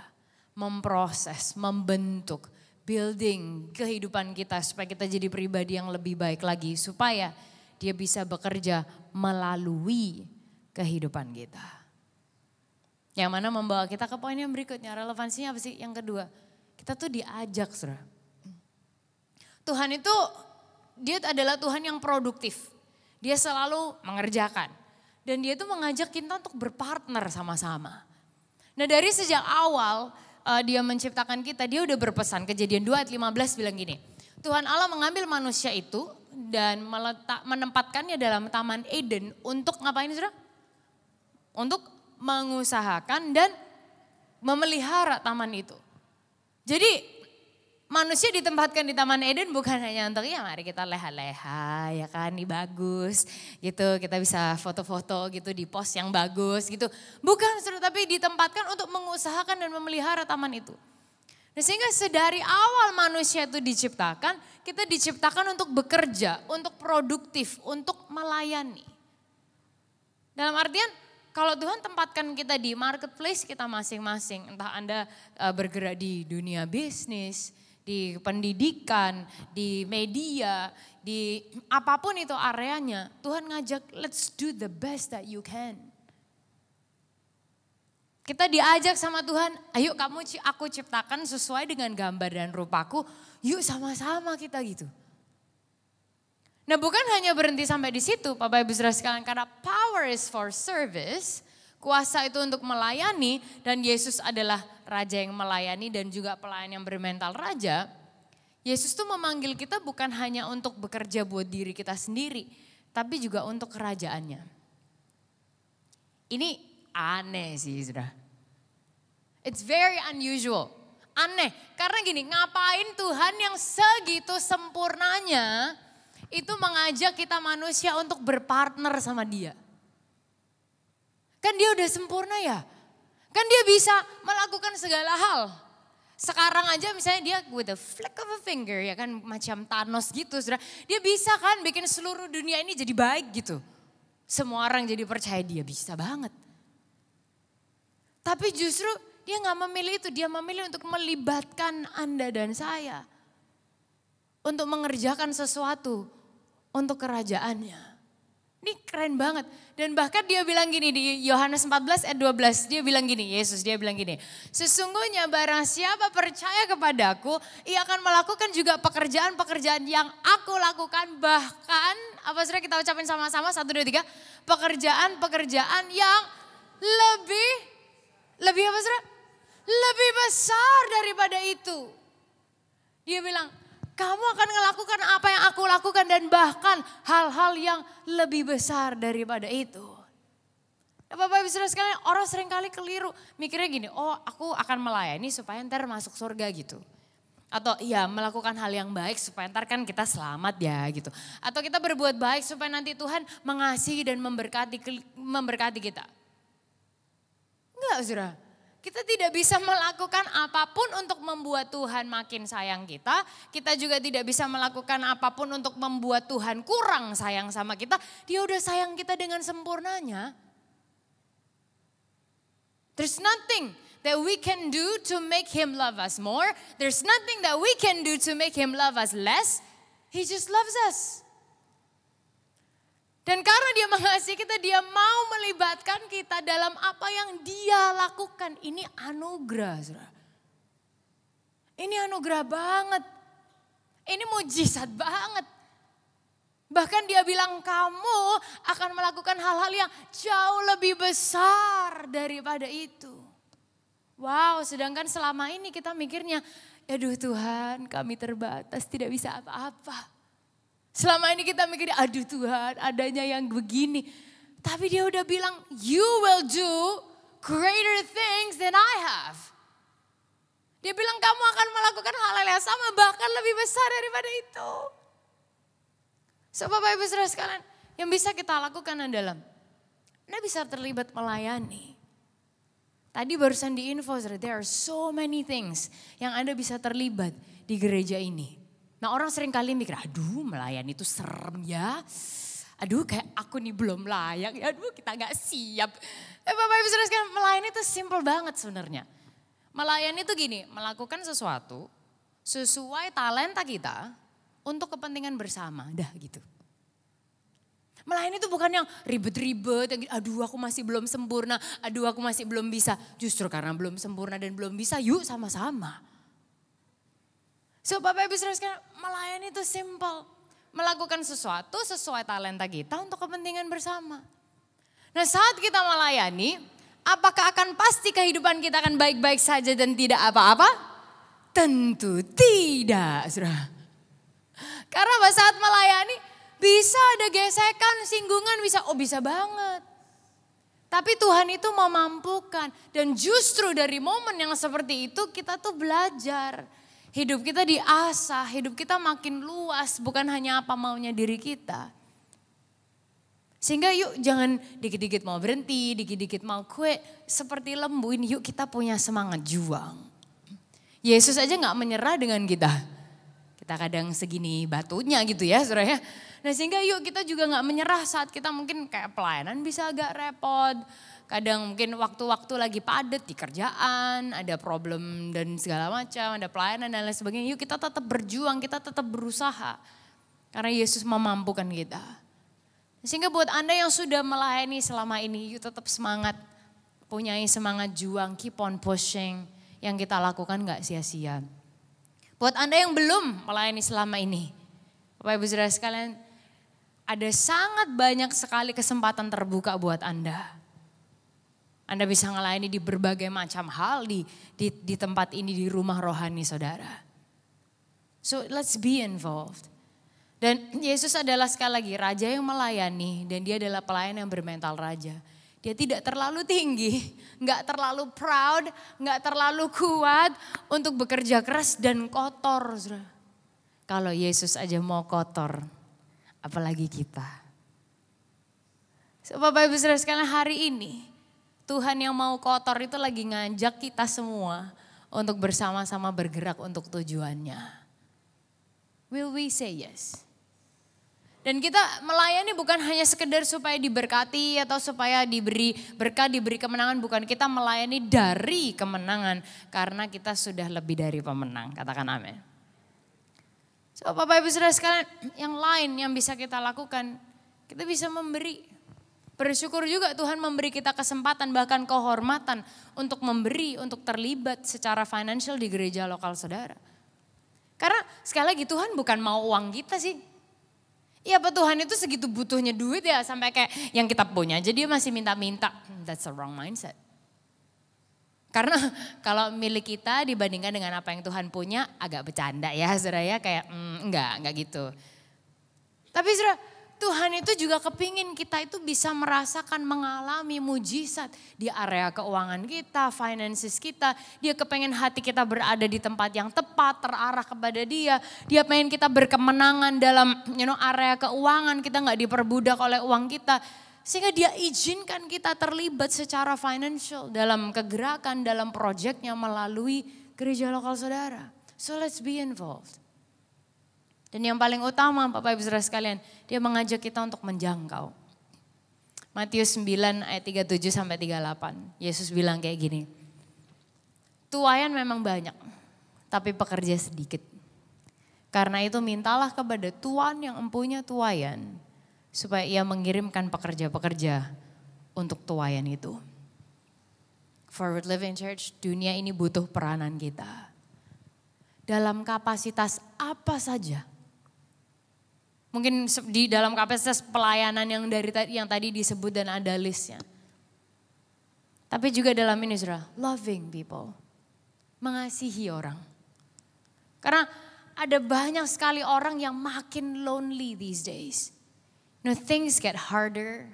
Memproses, membentuk, building kehidupan kita supaya kita jadi pribadi yang lebih baik lagi. Supaya dia bisa bekerja melalui kehidupan kita. Yang mana membawa kita ke poin yang berikutnya. Relevansinya apa sih? Yang kedua, kita tuh diajak, saudara. Tuhan itu, dia adalah Tuhan yang produktif. Dia selalu mengerjakan. Dan dia tuh mengajak kita untuk berpartner sama-sama. Nah dari sejak awal dia menciptakan kita, dia udah berpesan. Kejadian 2 ayat 15 bilang gini. Tuhan Allah mengambil manusia itu dan menempatkannya dalam Taman Eden untuk ngapain, saudara? Untuk mengusahakan dan memelihara taman itu. Jadi manusia ditempatkan di Taman Eden bukan hanya untuk ya mari kita leha-leha ya kan, ini bagus gitu. Kita bisa foto-foto gitu di post yang bagus gitu. Bukan, saudara, tapi ditempatkan untuk mengusahakan dan memelihara taman itu. Nah, sehingga sedari awal manusia itu diciptakan, kita diciptakan untuk bekerja, untuk produktif, untuk melayani. Dalam artian kalau Tuhan tempatkan kita di marketplace kita masing-masing, entah Anda bergerak di dunia bisnis, di pendidikan, di media, di apapun itu areanya, Tuhan ngajak let's do the best that you can. Kita diajak sama Tuhan, ayo aku ciptakan sesuai dengan gambar dan rupaku, yuk sama-sama kita gitu. Nah bukan hanya berhenti sampai di situ Bapak Ibu Saudara sekalian, karena power is for service, kuasa itu untuk melayani dan Yesus adalah raja yang melayani dan juga pelayan yang bermental raja. Yesus tuh memanggil kita bukan hanya untuk bekerja buat diri kita sendiri, tapi juga untuk kerajaannya. Ini aneh sih, saudara. It's very unusual. Aneh, karena gini, ngapain Tuhan yang segitu sempurnanya itu mengajak kita manusia untuk berpartner sama dia. Kan dia udah sempurna ya. Kan dia bisa melakukan segala hal. Sekarang aja misalnya dia with a flick of a finger ya kan, macam Thanos gitu. Saudara. Dia bisa kan bikin seluruh dunia ini jadi baik gitu. Semua orang jadi percaya dia bisa banget. Tapi justru dia gak memilih itu, dia memilih untuk melibatkan Anda dan saya. Untuk mengerjakan sesuatu untuk kerajaannya. Ini keren banget. Dan bahkan dia bilang gini di Yohanes 14 ayat 12. Dia bilang gini, Yesus dia bilang gini. Sesungguhnya barang siapa percaya kepadaku, ia akan melakukan juga pekerjaan-pekerjaan yang aku lakukan. Bahkan, apa saudara kita ucapin sama-sama, 1, 2, 3. Pekerjaan-pekerjaan yang lebih apa saudara? Lebih besar daripada itu. Dia bilang, kamu akan melakukan apa yang aku lakukan dan bahkan hal-hal yang lebih besar daripada itu. Nah, Bapak Ibu Saudara sekalian, orang seringkali keliru mikirnya gini, oh aku akan melayani supaya ntar masuk surga gitu. Atau ya melakukan hal yang baik supaya ntar kan kita selamat ya gitu. Atau kita berbuat baik supaya nanti Tuhan mengasihi dan memberkati kita. Enggak, saudara. Kita tidak bisa melakukan apapun untuk membuat Tuhan makin sayang kita. Kita juga tidak bisa melakukan apapun untuk membuat Tuhan kurang sayang sama kita. Dia udah sayang kita dengan sempurnanya. There's nothing that we can do to make him love us more. There's nothing that we can do to make him love us less. He just loves us. Dan karena dia mengasihi kita, dia mau melibatkan kita dalam apa yang dia lakukan. Ini anugerah, saudara. Ini anugerah banget. Ini mujizat banget. Bahkan dia bilang kamu akan melakukan hal-hal yang jauh lebih besar daripada itu. Wow, sedangkan selama ini kita mikirnya, aduh Tuhan kami terbatas, tidak bisa apa-apa. Selama ini kita mikir, aduh Tuhan adanya yang begini. Tapi dia udah bilang, you will do greater things than I have. Dia bilang kamu akan melakukan hal-hal yang sama bahkan lebih besar daripada itu. So Bapak Ibu Saudara sekalian, yang bisa kita lakukan adalah, Anda bisa terlibat melayani. Tadi barusan di info, there are so many things yang Anda bisa terlibat di gereja ini. Nah orang sering kali mikir, aduh melayani itu serem ya. Aduh kayak aku nih belum layak, aduh kita gak siap. Bapak Ibu Saudara sekalian, melayani itu simple banget sebenarnya. Melayani itu gini, melakukan sesuatu sesuai talenta kita untuk kepentingan bersama, dah gitu. Melayani itu bukan yang ribet-ribet, yang aduh aku masih belum sempurna, aduh aku masih belum bisa. Justru karena belum sempurna dan belum bisa, yuk sama-sama. So Bapak Ibu Saudara sekalian, melayani itu simple. Melakukan sesuatu sesuai talenta kita untuk kepentingan bersama. Nah saat kita melayani, apakah akan pasti kehidupan kita akan baik-baik saja dan tidak apa-apa? Tentu tidak, saudara. Karena saat melayani, bisa ada gesekan, singgungan, bisa banget. Tapi Tuhan itu memampukan. Dan justru dari momen yang seperti itu kita tuh belajar. Hidup kita diasah, hidup kita makin luas, bukan hanya apa maunya diri kita. Sehingga yuk jangan dikit-dikit mau berhenti, dikit-dikit mau quit. Seperti lembu ini yuk kita punya semangat juang. Yesus aja gak menyerah dengan kita. Kita kadang segini batunya gitu ya saudara ya. Nah sehingga yuk kita juga gak menyerah saat kita mungkin kayak pelayanan bisa agak repot. Kadang mungkin waktu-waktu lagi padat di kerjaan, ada problem dan segala macam, ada pelayanan dan lain sebagainya. Yuk kita tetap berjuang, kita tetap berusaha. Karena Yesus memampukan kita. Sehingga buat Anda yang sudah melayani selama ini, yuk tetap semangat. Punyai semangat juang, keep on pushing. Yang kita lakukan gak sia-sia. Buat Anda yang belum melayani selama ini, Bapak Ibu Saudara sekalian, ada sangat banyak sekali kesempatan terbuka buat Anda. Anda bisa melayani di berbagai macam hal di tempat ini, di rumah rohani saudara. So let's be involved. Dan Yesus adalah sekali lagi raja yang melayani dan dia adalah pelayan yang bermental raja. Dia tidak terlalu tinggi, gak terlalu proud, gak terlalu kuat untuk bekerja keras dan kotor. Kalau Yesus aja mau kotor, apalagi kita. So, Bapak Ibu Saudara sekalian, hari ini Tuhan yang mau kotor itu lagi ngajak kita semua untuk bersama-sama bergerak untuk tujuannya. Will we say yes? Dan kita melayani bukan hanya sekedar supaya diberkati atau supaya diberi berkat, diberi kemenangan. Bukan, kita melayani dari kemenangan karena kita sudah lebih dari pemenang. Katakan amin. So Bapak Ibu Saudara sekalian, yang lain yang bisa kita lakukan, kita bisa memberi. Bersyukur juga Tuhan memberi kita kesempatan bahkan kehormatan untuk memberi, untuk terlibat secara financial di gereja lokal saudara. Karena sekali lagi Tuhan bukan mau uang kita sih. Iya Pak, Tuhan itu segitu butuhnya duit ya sampai kayak yang kita punya aja dia masih minta-minta. That's a wrong mindset. Karena kalau milik kita dibandingkan dengan apa yang Tuhan punya agak bercanda ya saudara ya. Kayak enggak gitu. Tapi saudara, Tuhan itu juga kepingin kita itu bisa merasakan mengalami mujizat di area keuangan kita, finances kita. Dia kepengen hati kita berada di tempat yang tepat, terarah kepada dia. Dia pengen kita berkemenangan dalam area keuangan, kita gak diperbudak oleh uang kita. Sehingga dia izinkan kita terlibat secara financial dalam kegerakan, dalam proyeknya melalui gereja lokal saudara. So let's be involved. Dan yang paling utama Bapak Ibu Saudara sekalian, dia mengajak kita untuk menjangkau. Matius 9 ayat 37 sampai 38. Yesus bilang kayak gini. Tuaian memang banyak, tapi pekerja sedikit. Karena itu mintalah kepada Tuhan yang mempunyai tuaian, supaya ia mengirimkan pekerja-pekerja untuk tuaian itu. Forward Living Church, dunia ini butuh peranan kita. Dalam kapasitas apa saja. Mungkin di dalam kapasitas pelayanan yang tadi disebut dan ada listnya. Tapi juga dalam ini saudara, loving people. Mengasihi orang. Karena ada banyak sekali orang yang makin lonely these days. Things get harder.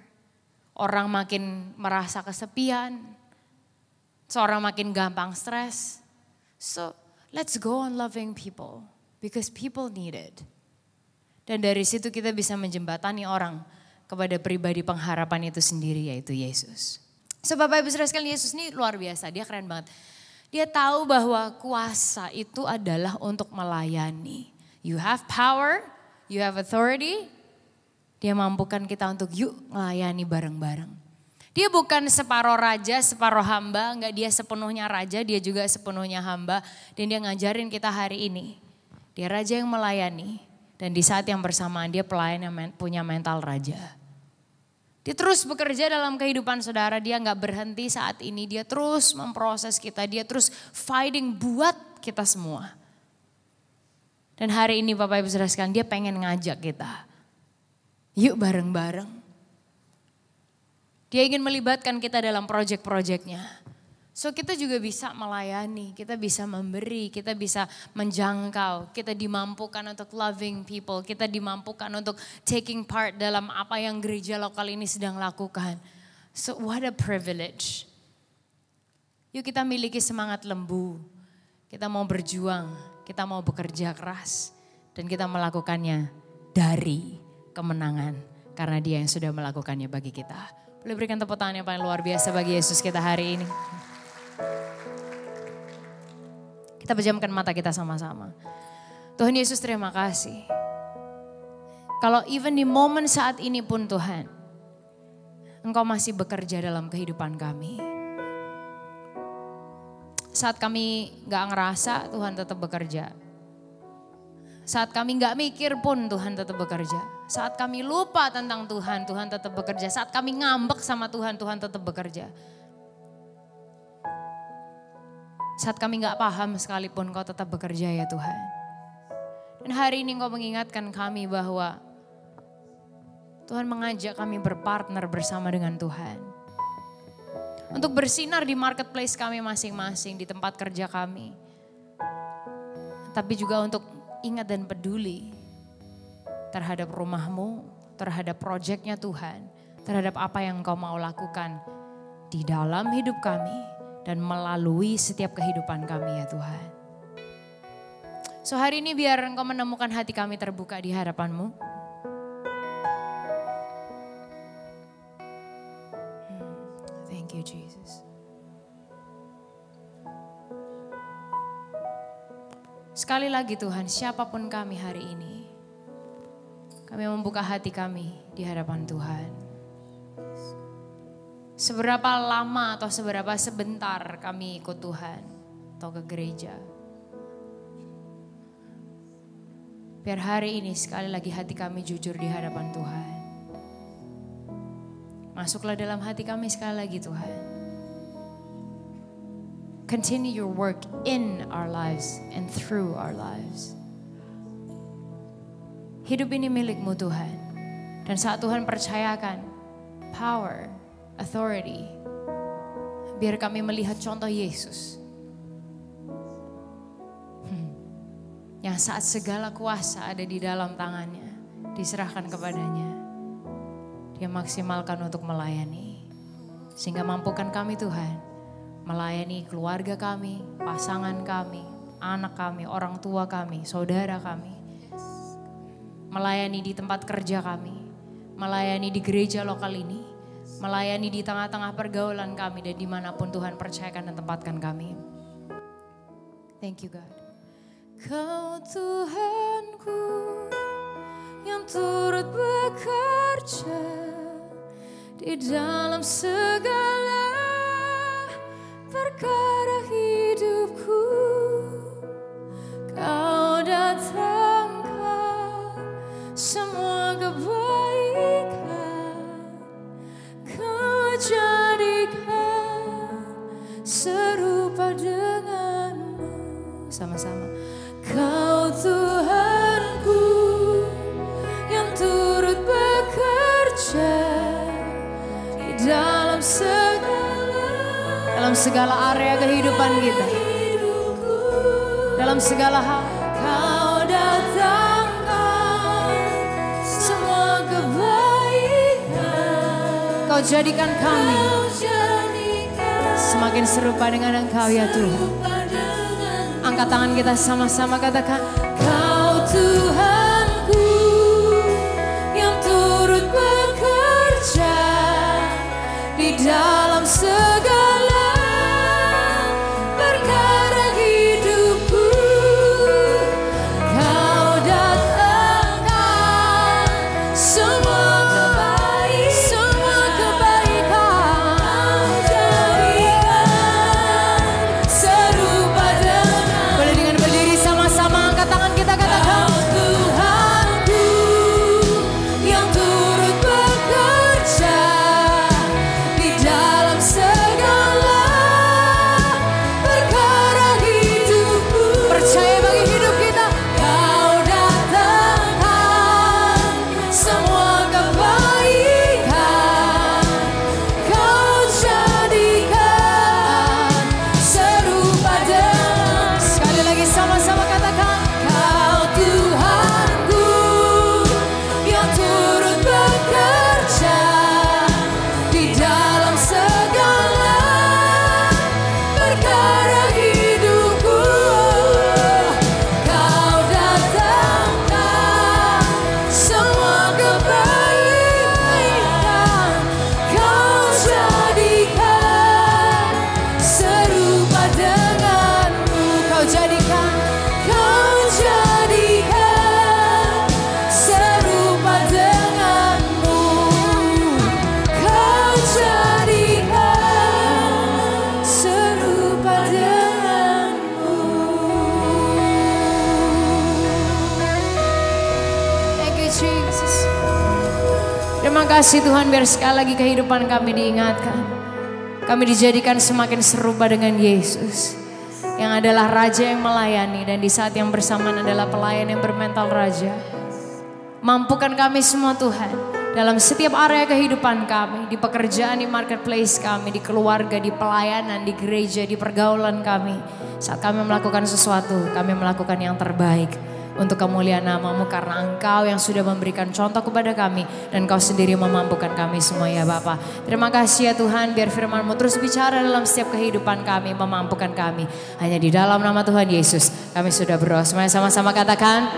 Orang makin merasa kesepian. Seorang makin gampang stres. So let's go on loving people. Because people need it. Dan dari situ kita bisa menjembatani orang kepada pribadi pengharapan itu sendiri yaitu Yesus. So Bapak Ibu Saudara sekalian, Yesus ini luar biasa, dia keren banget. Dia tahu bahwa kuasa itu adalah untuk melayani. You have power, you have authority. Dia mampukan kita untuk yuk melayani bareng-bareng. Dia bukan separuh raja, separuh hamba, enggak, dia sepenuhnya raja, dia juga sepenuhnya hamba. Dan dia ngajarin kita hari ini, dia raja yang melayani. Dan di saat yang bersamaan dia pelayan yang punya mental raja. Dia terus bekerja dalam kehidupan saudara, dia enggak berhenti saat ini. Dia terus memproses kita, dia terus fighting buat kita semua. Dan hari ini Bapak Ibu Saudara sekalian, dia pengen ngajak kita. Yuk bareng-bareng. Dia ingin melibatkan kita dalam proyek-proyeknya. So kita juga bisa melayani, kita bisa memberi, kita bisa menjangkau. Kita dimampukan untuk loving people, kita dimampukan untuk taking part dalam apa yang gereja lokal ini sedang lakukan. So what a privilege. Yuk kita miliki semangat lembu, kita mau berjuang, kita mau bekerja keras. Dan kita melakukannya dari kemenangan karena dia yang sudah melakukannya bagi kita. Boleh berikan tepuk tangan yang paling luar biasa bagi Yesus kita hari ini. Kita pejamkan mata kita sama-sama. Tuhan Yesus terima kasih. Kalau even di momen saat ini pun Tuhan, Engkau masih bekerja dalam kehidupan kami. Saat kami gak ngerasa, Tuhan tetap bekerja. Saat kami gak mikir pun Tuhan tetap bekerja. Saat kami lupa tentang Tuhan, Tuhan tetap bekerja. Saat kami ngambek sama Tuhan, Tuhan tetap bekerja. Saat kami gak paham sekalipun Kau tetap bekerja ya Tuhan. Dan hari ini Kau mengingatkan kami bahwa Tuhan mengajak kami berpartner bersama dengan Tuhan. Untuk bersinar di marketplace kami masing-masing, di tempat kerja kami. Tapi juga untuk ingat dan peduli terhadap rumahmu, terhadap proyeknya Tuhan, terhadap apa yang Kau mau lakukan di dalam hidup kami dan melalui setiap kehidupan kami ya Tuhan. So hari ini biar Engkau menemukan hati kami terbuka di hadapan-Mu. Thank you Jesus. Sekali lagi Tuhan, siapapun kami hari ini, kami membuka hati kami di hadapan Tuhan. Seberapa lama atau seberapa sebentar kami ikut Tuhan atau ke gereja. Biar hari ini sekali lagi hati kami jujur di hadapan Tuhan. Masuklah dalam hati kami sekali lagi Tuhan. Continue your work in our lives and through our lives. Hidup ini milik-Mu Tuhan. Dan saat Tuhan percayakan power, authority, biar kami melihat contoh Yesus. Yang saat segala kuasa ada di dalam tangannya, diserahkan kepadanya. Dia maksimalkan untuk melayani. Sehingga mampukan kami Tuhan, melayani keluarga kami, pasangan kami, anak kami, orang tua kami, saudara kami. Melayani di tempat kerja kami, melayani di gereja lokal ini, melayani di tengah-tengah pergaulan kami dan dimanapun Tuhan percayakan dan tempatkan kami. Thank you God. Kau Tuhanku yang turut bekerja di dalam segala perkara hidupku. Kau datangkan semua kebaikan, Kau jadikan serupa denganmu. Sama-sama. Kau Tuhanku yang turut bekerja di dalam segala area kehidupan kita, dalam segala hal. Kau datangkan semua kebaikan, Kau jadikan kami semakin serupa dengan Engkau ya Tuhan. Angkat tangan kita sama-sama katakan, Kau Tuhanku yang turut bekerja di dalam segala perkara hidupku. Kau datangkan semua kebaikan, kasih Tuhan biar sekali lagi kehidupan kami diingatkan. Kami dijadikan semakin serupa dengan Yesus. Yang adalah Raja yang melayani dan di saat yang bersamaan adalah pelayan yang bermental Raja. Mampukan kami semua Tuhan dalam setiap area kehidupan kami. Di pekerjaan, di marketplace kami, di keluarga, di pelayanan, di gereja, di pergaulan kami. Saat kami melakukan sesuatu, kami melakukan yang terbaik. Untuk kemuliaan nama-Mu karena Engkau yang sudah memberikan contoh kepada kami. Dan Engkau sendiri memampukan kami semua ya Bapa. Terima kasih ya Tuhan biar firman-Mu terus bicara dalam setiap kehidupan kami. Memampukan kami. Hanya di dalam nama Tuhan Yesus kami sudah berdoa. Semuanya sama-sama katakan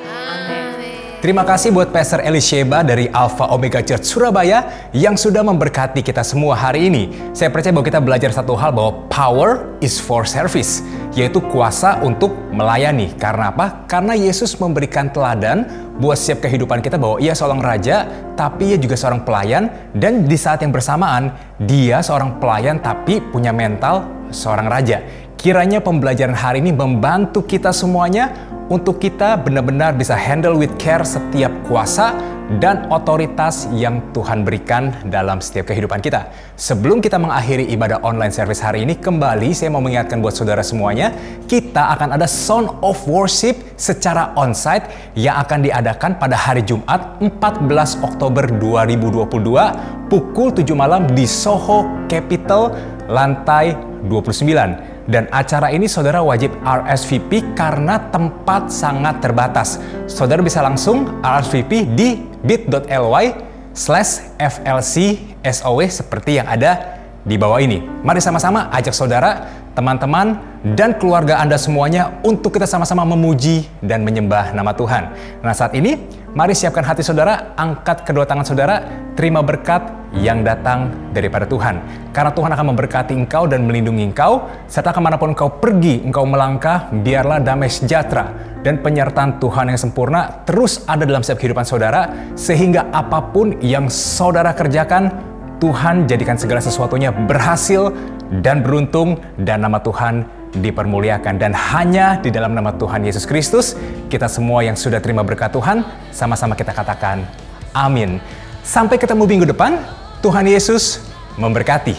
amin. Terima kasih buat Pastor Elisheba dari Alpha Omega Church Surabaya yang sudah memberkati kita semua hari ini. Saya percaya bahwa kita belajar satu hal bahwa power is for service, yaitu kuasa untuk melayani. Karena apa? Karena Yesus memberikan teladan buat setiap kehidupan kita bahwa ia seorang raja, tapi ia juga seorang pelayan. Dan di saat yang bersamaan, dia seorang pelayan tapi punya mental seorang raja. Kiranya pembelajaran hari ini membantu kita semuanya untuk kita benar-benar bisa handle with care setiap kuasa dan otoritas yang Tuhan berikan dalam setiap kehidupan kita. Sebelum kita mengakhiri ibadah online service hari ini, kembali saya mau mengingatkan buat saudara semuanya, kita akan ada Sound of Worship secara onsite yang akan diadakan pada hari Jumat 14 Oktober 2022 pukul 7 malam di Soho Capital lantai 29. Dan acara ini saudara wajib RSVP karena tempat sangat terbatas. Saudara bisa langsung RSVP di bit.ly/FLCSOW seperti yang ada di bawah ini. Mari sama-sama ajak saudara, teman-teman, dan keluarga Anda semuanya untuk kita sama-sama memuji dan menyembah nama Tuhan. Nah saat ini, mari siapkan hati saudara, angkat kedua tangan saudara, terima berkat yang datang daripada Tuhan. Karena Tuhan akan memberkati engkau dan melindungi engkau, serta kemanapun engkau pergi, engkau melangkah, biarlah damai sejahtera dan penyertaan Tuhan yang sempurna terus ada dalam setiap kehidupan saudara, sehingga apapun yang saudara kerjakan, Tuhan jadikan segala sesuatunya berhasil dan beruntung, dan nama Tuhan dipermuliakan. Dan hanya di dalam nama Tuhan Yesus Kristus, kita semua yang sudah terima berkat Tuhan, sama-sama kita katakan amin. Sampai ketemu minggu depan, Tuhan Yesus memberkati.